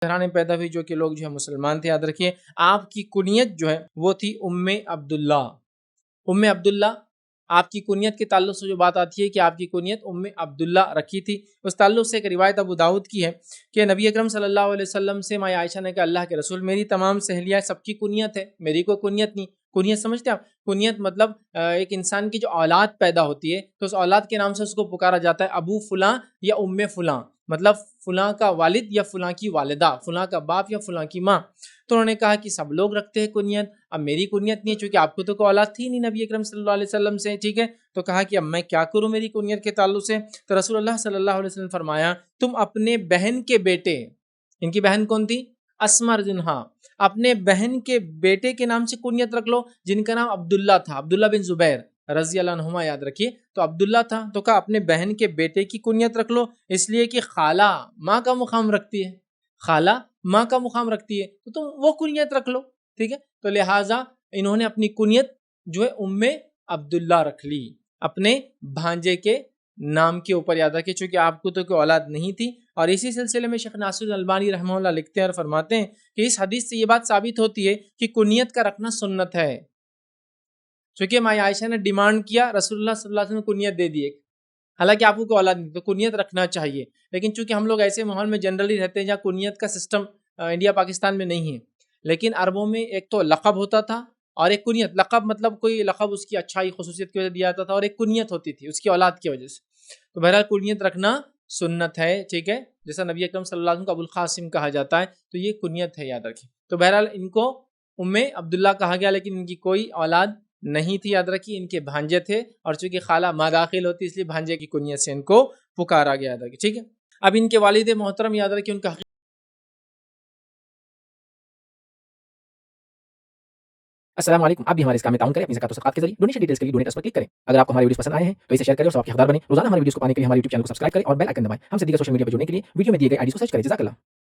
گھرانے میں پیدا ہوئی جو کہ لوگ جو ہے مسلمان تھے. یاد رکھیے آپ کی کنیت جو ہے وہ تھی ام عبداللہ. ام عبداللہ آپ کی کنیت کے تعلق سے جو بات آتی ہے کہ آپ کی کنیت ام عبداللہ رکھی تھی. اس تعلق سے ایک روایت ابو داؤد کی ہے کہ نبی اکرم صلی اللہ علیہ وسلم سے ماں عائشہ نے کہا اللہ کے رسول میری تمام سہیلیاں سب کی کنیت ہے, میری کوئی کنیت نہیں. کنیت سمجھتے ہیں آپ؟ کنیت مطلب ایک انسان کی جو اولاد پیدا ہوتی ہے تو اس اولاد کے نام سے اس کو پکارا جاتا ہے ابو فلاں یا ام فلاں, مطلب فلاں کا والد یا فلاں کی والدہ, فلاں کا باپ یا فلاں کی ماں. تو انہوں نے کہا کہ سب لوگ رکھتے ہیں کنیت, اب میری کنیت نہیں ہے چونکہ آپ کو تو کوئی اولاد تھی نہیں نبی اکرم صلی اللہ علیہ وسلم سے, ٹھیک ہے. تو کہا کہ اب میں کیا کروں میری کنیت کے تعلق سے. تو رسول اللہ صلی اللہ علیہ وسلم فرمایا تم اپنے بہن کے بیٹے, ان کی بہن کون تھی؟ اسما رضنہا, اپنے بہن کے بیٹے کے نام سے کنیت رکھ لو جن کا نام عبداللہ تھا, عبداللہ بن زبیر رضی اللہ عنہما, یاد رکھیے. تو عبداللہ تھا تو کہا اپنے بہن کے بیٹے کی کنیت رکھ لو, اس لیے کہ خالہ ماں کا مقام رکھتی ہے, خالہ ماں کا مقام رکھتی ہے تو تم وہ کنیت رکھ لو, ٹھیک ہے. تو لہٰذا انہوں نے اپنی کنیت جو ہے ام عبداللہ رکھ لی اپنے بھانجے کے نام کے اوپر. یاد رکھیے چونکہ آپ کو تو کوئی اولاد نہیں تھی. اور اسی سلسلے میں شیخ ناصر البانی رحمہ اللہ لکھتے ہیں اور فرماتے ہیں کہ اس حدیث سے یہ بات ثابت ہوتی ہے کہ کنیت کا رکھنا سنت ہے. چونکہ ماں عائشہ نے ڈیمانڈ کیا, رسول اللہ صلی اللہ علیہ وسلم کو کنیت دے دی, حالانکہ آپ کو اولاد نہیں تو کنیت رکھنا چاہیے. لیکن چونکہ ہم لوگ ایسے ماحول میں جنرلی رہتے ہیں جہاں کنیت کا سسٹم انڈیا پاکستان میں نہیں ہے, لیکن عربوں میں ایک تو لقب ہوتا تھا اور ایک کنیت. لقب مطلب کوئی لقب اس کی اچھائی خصوصیت کی وجہ سے دیا جاتا تھا, اور ایک کنیت ہوتی تھی اس کی اولاد کی وجہ سے. تو بہرحال کنیت رکھنا سنت ہے, ٹھیک ہے. جیسا نبی اکرم صلی اللہ علیہ وسلم کو ابو القاسم کہا جاتا ہے تو یہ کنیت ہے, یاد رکھیں. تو بہرحال ان کو ام عبداللہ کہا گیا لیکن ان کی کوئی اولاد نہیں تھی, یاد رکھیے. ان کے بھانجے تھے اور چونکہ خالہ ماں داخل ہوتی اس لیے بھانجے کی کنیت سے ان کو پکارا گیا, یاد رکھیے, ٹھیک ہے. اب ان کے والد محترم, یاد رکھیے ان کا السلام علیکم. آپ بھی ہمارے اس کام میں تعاون کریں اپنی زکات و صدقات کے ذریعے. ڈونیشن ڈیٹیلز کے لیے ڈونیٹ پر کلک کریں. اگر آپ کو ہماری ویڈیوز پسند آئے ہیں تو اسے شیئر کریں اور ثواب کے حقدار بنیں. روزانہ ہماری ویڈیوز کو پانے کے لیے ہمارے یوٹیوب چینل کو سبسکرائب کریں اور بیل آئکن دبائیں. ہم سے دیگر سوشل میڈیا پر جڑنے کے لیے ویڈیو میں دیے گئے آئی ڈی کو سرچ کریں. جزاک اللہ.